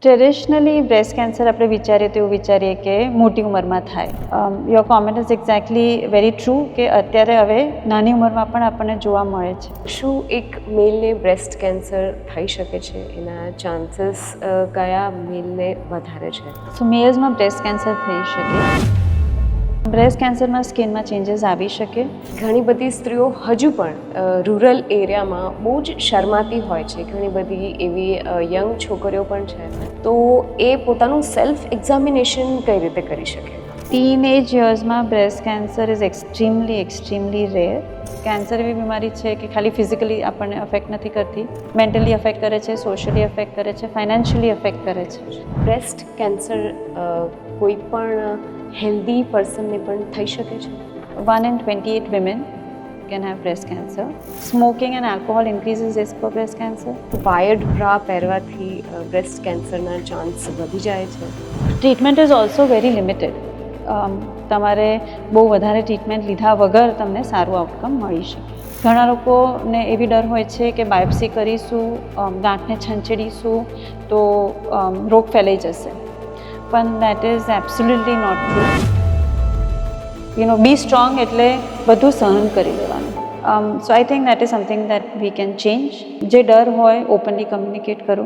Traditionally breast cancer આપણે વિચારીએ તો એવું વિચારીએ કે મોટી ઉંમરમાં થાય. Your comment is exactly very true કે અત્યારે હવે નાની ઉંમરમાં પણ આપણને જોવા મળે છે. શું એક મેલને બ્રેસ્ટ કેન્સર થઈ શકે છે? એના ચાન્સીસ કયા મેલને વધારે છે? સો મેલ્સમાં બ્રેસ્ટ કેન્સર થઈ શકે. બ્રેસ્ટ કેન્સરમાં સ્કિનમાં ચેન્જીસ આવી શકે. ઘણી બધી સ્ત્રીઓ હજુ પણ રૂરલ એરિયામાં બહુ જ શરમાતી હોય છે. ઘણી બધી એવી યંગ છોકરીઓ પણ છે. તો એ પોતાનું સેલ્ફ એક્ઝામિનેશન કઈ રીતે કરી શકે? ટીનેજ યર્સમાં breast cancer is extremely rare. Cancer એવી બીમારી છે કે ખાલી ફિઝિકલી આપણને અફેક્ટ નથી કરતી, મેન્ટલી અફેક્ટ કરે છે, સોશિયલી અફેક્ટ કરે છે, ફાઇનાન્શિયલી અફેક્ટ કરે છે. બ્રેસ્ટ કેન્સર કોઈ પણ હેલ્ધી પર્સનને પણ થઈ શકે છે? 1 in 28 women can have breast cancer. Smoking and alcohol increases risk for breast cancer. Wired bra પહેરવાથી બ્રેસ્ટ કેન્સરના ચાન્સ વધી જાય છે. Treatment is also very limited. તમારે બહુ વધારે ટ્રીટમેન્ટ લીધા વગર તમને સારું આઉટકમ મળી શકે. ઘણા લોકોને એવી ડર હોય છે કે બાયોપ્સી કરીશું, ગાંઠને છંછેડીશું તો રોગ ફેલાઈ જશે, પણ that is absolutely not true. Be strong એટલે બધું સહન કરી લેવાનું. So I think that is something that we can change. જે ડર હોય ઓપનલી કમ્યુનિકેટ કરો.